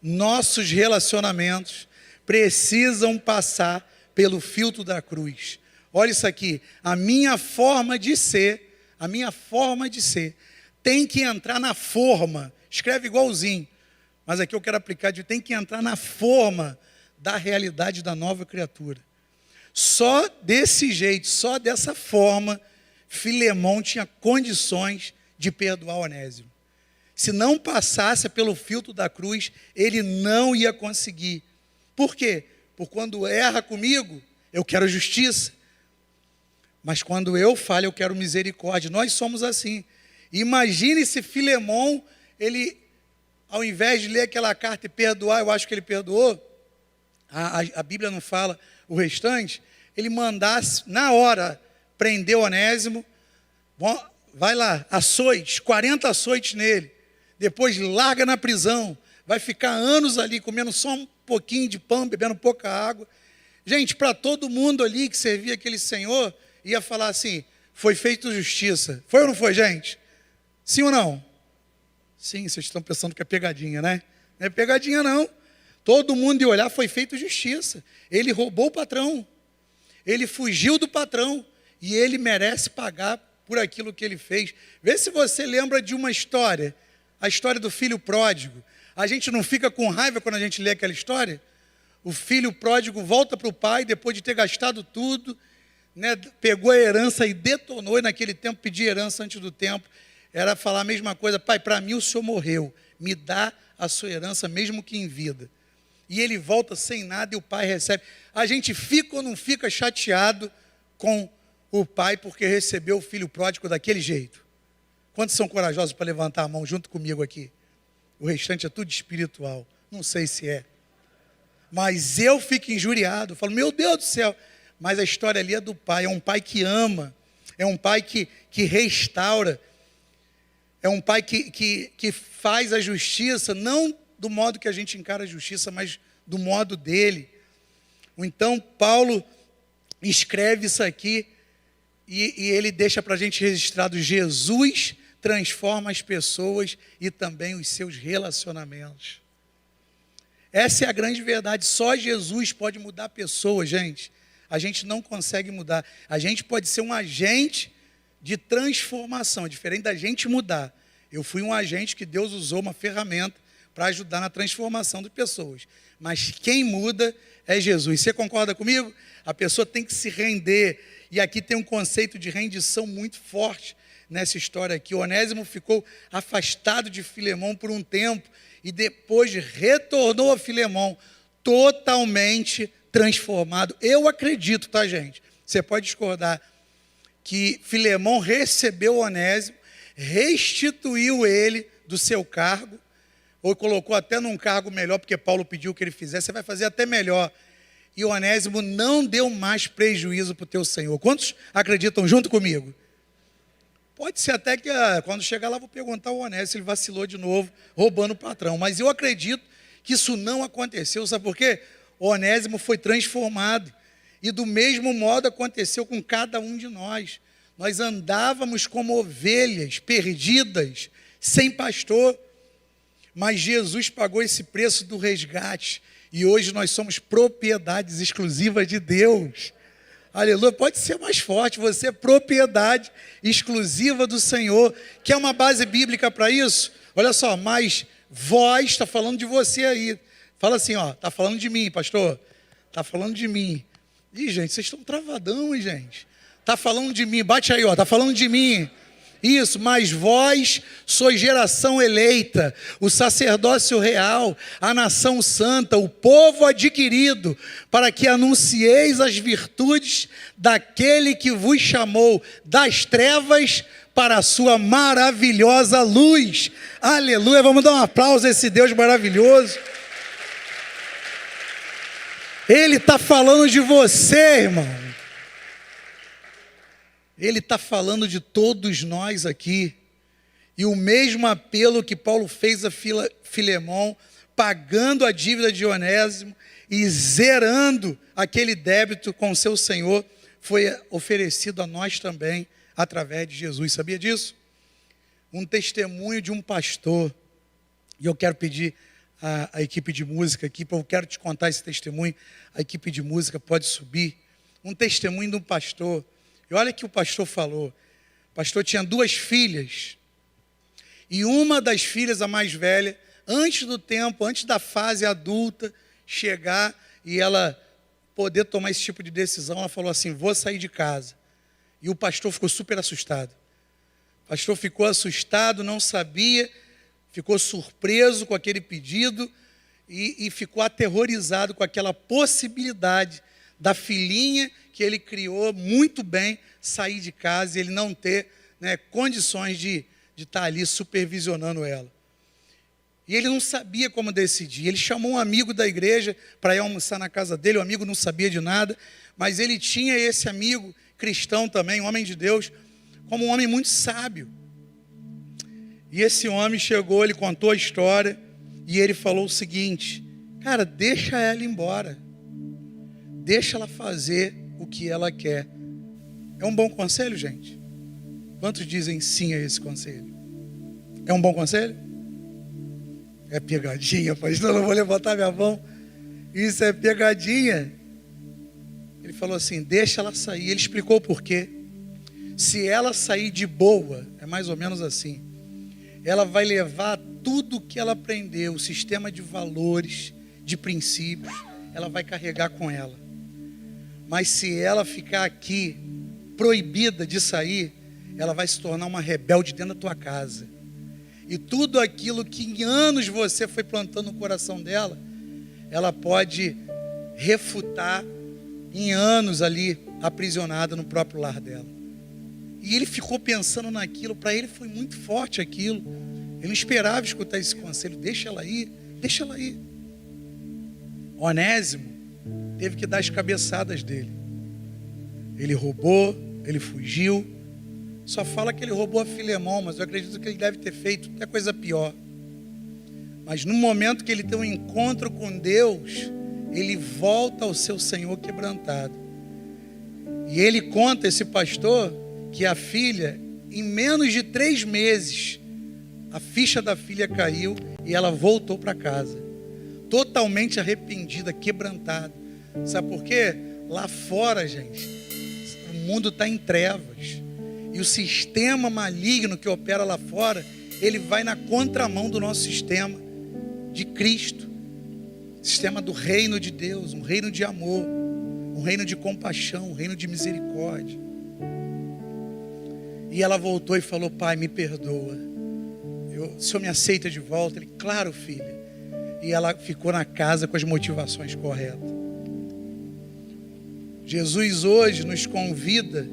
Nossos relacionamentos precisam passar pelo filtro da cruz. Olha isso aqui, a minha forma de ser tem que entrar na forma, escreve igualzinho, mas aqui eu quero aplicar de tem que entrar na forma da realidade da nova criatura. Só desse jeito, só dessa forma, Filemão tinha condições de perdoar Onésimo. Se não passasse pelo filtro da cruz, ele não ia conseguir. Por quê? Porque quando erra comigo, eu quero justiça. Mas quando eu falho, eu quero misericórdia. Nós somos assim. Imagine se Filemão, ele, ao invés de ler aquela carta e perdoar, eu acho que ele perdoou, a Bíblia não fala o restante, ele mandasse, na hora, prender Onésimo, vai lá, açoites, 40 açoites nele, depois larga na prisão, vai ficar anos ali, comendo só um pouquinho de pão, bebendo pouca água. Gente, para todo mundo ali que servia aquele senhor, ia falar assim, foi feito justiça. Foi ou não foi, gente? Sim ou não? Sim, vocês estão pensando que é pegadinha, né? Não é pegadinha, não. Todo mundo ia olhar, foi feito justiça. Ele roubou o patrão. Ele fugiu do patrão. E ele merece pagar por aquilo que ele fez. Vê se você lembra de uma história. A história do filho pródigo. A gente não fica com raiva quando a gente lê aquela história? O filho pródigo volta para o pai, depois de ter gastado tudo, né, pegou a herança e detonou. E naquele tempo, pedir herança antes do tempo era falar a mesma coisa. Pai, para mim o senhor morreu. Me dá a sua herança, mesmo que em vida. E ele volta sem nada e o pai recebe. A gente fica ou não fica chateado com o pai porque recebeu o filho pródigo daquele jeito? Quantos são corajosos para levantar a mão junto comigo aqui? O restante é tudo espiritual. Não sei se é. Mas eu fico injuriado. Falo, meu Deus do céu. Mas a história ali é do pai. É um pai que ama. É um pai que restaura. É um pai que faz a justiça, não do modo que a gente encara a justiça, mas do modo dele. Então, Paulo escreve isso aqui e ele deixa para a gente registrado: Jesus transforma as pessoas e também os seus relacionamentos. Essa é a grande verdade. Só Jesus pode mudar pessoas, gente. A gente não consegue mudar. A gente pode ser um agente de transformação, diferente da gente mudar. Eu fui um agente que Deus usou, uma ferramenta para ajudar na transformação de pessoas. Mas quem muda é Jesus. Você concorda comigo? A pessoa tem que se render. E aqui tem um conceito de rendição muito forte nessa história aqui. Onésimo ficou afastado de Filemão por um tempo e depois retornou a Filemão totalmente transformado. Eu acredito, tá, gente? Você pode discordar, que Filemão recebeu Onésimo, restituiu ele do seu cargo, ou colocou até num cargo melhor, porque Paulo pediu que ele fizesse, você vai fazer até melhor. E Onésimo não deu mais prejuízo para o teu Senhor. Quantos acreditam junto comigo? Pode ser até que quando chegar lá vou perguntar ao Onésimo se ele vacilou de novo, roubando o patrão. Mas eu acredito que isso não aconteceu. Sabe por quê? O Onésimo foi transformado. E do mesmo modo aconteceu com cada um de nós. Nós andávamos como ovelhas perdidas, sem pastor. Mas Jesus pagou esse preço do resgate. E hoje nós somos propriedades exclusivas de Deus. Aleluia. Pode ser mais forte. Você é propriedade exclusiva do Senhor. Quer uma base bíblica para isso? Olha só, mas vós, está falando de você aí. Fala assim, ó, está falando de mim, pastor. Está falando de mim. Ih, gente, vocês estão travadão, hein, gente? Está falando de mim. Bate aí, ó, está falando de mim. Isso, mas vós sois geração eleita, o sacerdócio real, a nação santa, o povo adquirido, para que anuncieis as virtudes daquele que vos chamou das trevas para a sua maravilhosa luz. Aleluia, vamos dar um aplauso a esse Deus maravilhoso. Ele está falando de você, irmão. Ele está falando de todos nós aqui. E o mesmo apelo que Paulo fez a Filemão, pagando a dívida de Onésimo e zerando aquele débito com o seu Senhor, foi oferecido a nós também, através de Jesus. Sabia disso? Um testemunho de um pastor. E eu quero pedir a equipe de música aqui, eu quero te contar esse testemunho. A equipe de música pode subir. Um testemunho de um pastor. E olha o que o pastor falou. O pastor tinha 2 filhas. E uma das filhas, a mais velha, antes do tempo, antes da fase adulta chegar e ela poder tomar esse tipo de decisão, ela falou assim: vou sair de casa. E o pastor ficou super assustado. O pastor ficou assustado, não sabia, ficou surpreso com aquele pedido e ficou aterrorizado com aquela possibilidade da filhinha que ele criou muito bem sair de casa e ele não ter, né, condições de estar ali supervisionando ela. E ele não sabia como decidir. Ele chamou um amigo da igreja para ir almoçar na casa dele. O amigo não sabia de nada, mas ele tinha esse amigo cristão também, um homem de Deus, como um homem muito sábio. E esse homem chegou, ele contou a história e ele falou o seguinte: cara, deixa ela embora. Deixa ela fazer o que ela quer. É um bom conselho, gente? Quantos dizem sim a esse conselho? É um bom conselho? É pegadinha, pastor, não vou levantar minha mão. Isso é pegadinha. Ele falou assim: deixa ela sair. Ele explicou o porquê. Se ela sair de boa, é mais ou menos assim, ela vai levar tudo que ela aprendeu, o sistema de valores, de princípios, ela vai carregar com ela. Mas se ela ficar aqui, proibida de sair, ela vai se tornar uma rebelde dentro da tua casa. E tudo aquilo que em anos você foi plantando no coração dela, ela pode refutar em anos ali, aprisionada no próprio lar dela. E ele ficou pensando naquilo, para ele foi muito forte aquilo. Ele não esperava escutar esse conselho: deixa ela ir, deixa ela ir. Onésimo teve que dar as cabeçadas dele. Ele roubou, ele fugiu. Só fala que ele roubou a Filemão, mas eu acredito que ele deve ter feito até coisa pior. Mas no momento que ele tem um encontro com Deus, ele volta ao seu Senhor quebrantado. E ele conta, esse pastor, que a filha, em menos de 3 meses, a ficha da filha caiu e ela voltou para casa. Totalmente arrependida, quebrantada. Sabe por quê? Lá fora, gente, o mundo está em trevas. E o sistema maligno que opera lá fora, ele vai na contramão do nosso sistema de Cristo. Sistema do reino de Deus, um reino de amor, um reino de compaixão, um reino de misericórdia. E ela voltou e falou: pai, me perdoa. O senhor me aceita de volta? Ele: claro, filha. E ela ficou na casa com as motivações corretas. Jesus hoje nos convida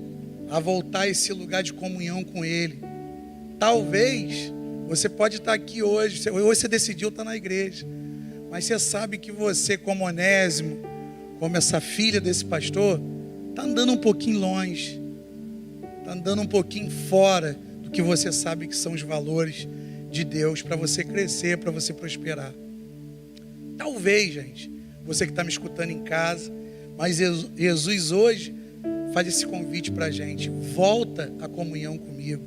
a voltar a esse lugar de comunhão com Ele. Talvez você pode estar aqui hoje, hoje você decidiu estar na igreja, mas você sabe que você, como Onésimo, como essa filha desse pastor, está andando um pouquinho longe, está andando um pouquinho fora do que você sabe que são os valores de Deus para você crescer, para você prosperar. Talvez, gente, você que está me escutando em casa, mas Jesus hoje faz esse convite para a gente: volta à comunhão comigo,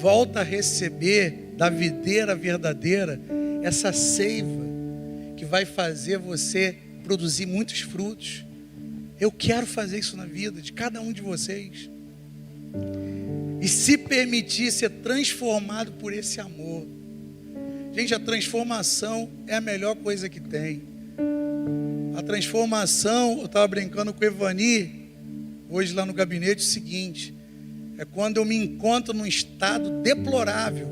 volta a receber da videira verdadeira essa seiva que vai fazer você produzir muitos frutos. Eu quero fazer isso na vida de cada um de vocês e se permitir ser transformado por esse amor. Gente, a transformação é a melhor coisa que tem. A transformação, eu estava brincando com o Evani hoje lá no gabinete, o seguinte: é quando eu me encontro num estado deplorável,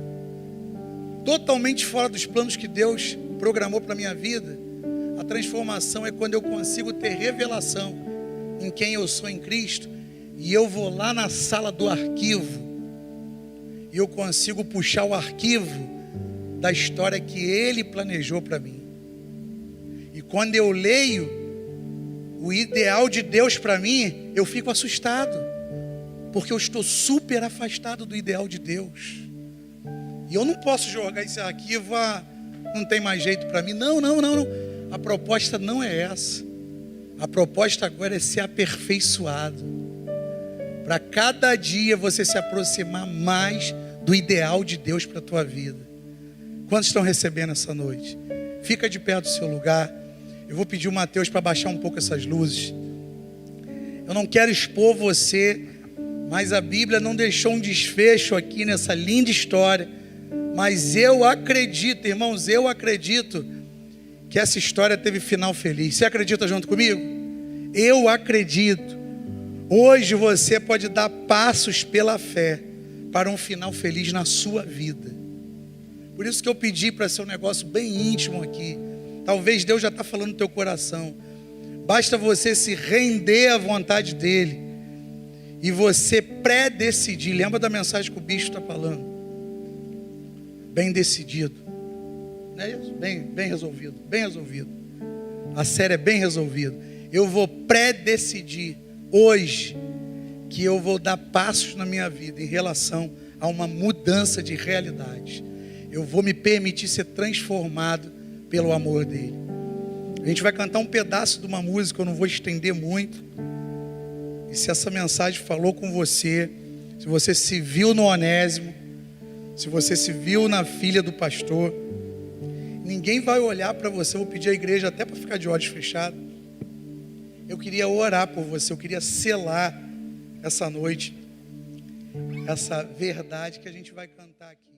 totalmente fora dos planos que Deus programou para a minha vida. A transformação é quando eu consigo ter revelação em quem eu sou em Cristo, e eu vou lá na sala do arquivo e eu consigo puxar o arquivo da história que Ele planejou para mim. E quando eu leio o ideal de Deus para mim, eu fico assustado, porque eu estou super afastado do ideal de Deus. E eu não posso jogar esse arquivo, não tem mais jeito para mim. Não. A proposta não é essa. A proposta agora é ser aperfeiçoado, para cada dia você se aproximar mais do ideal de Deus para a tua vida. Quantos estão recebendo essa noite? Fica de pé do seu lugar. Eu vou pedir o Mateus para baixar um pouco essas luzes. Eu não quero expor você, mas a Bíblia não deixou um desfecho aqui nessa linda história. Mas eu acredito, irmãos, que essa história teve final feliz. Você acredita junto comigo? Eu acredito. Hoje você pode dar passos pela fé para um final feliz na sua vida. Por isso que eu pedi para ser um negócio bem íntimo aqui. Talvez Deus já está falando no teu coração. Basta você se render à vontade dEle e você pré-decidir. Lembra da mensagem que o bicho está falando? Bem decidido. Não é isso? Bem resolvido. Bem resolvido. A série é bem resolvida. Eu vou pré-decidir hoje que eu vou dar passos na minha vida em relação a uma mudança de realidade. Eu vou me permitir ser transformado pelo amor dele. A gente vai cantar um pedaço de uma música, eu não vou estender muito. E se essa mensagem falou com você, se você se viu no Onésimo, se você se viu na filha do pastor, ninguém vai olhar para você. Eu vou pedir à igreja até para ficar de olhos fechados. Eu queria orar por você, eu queria selar essa noite, essa verdade que a gente vai cantar aqui.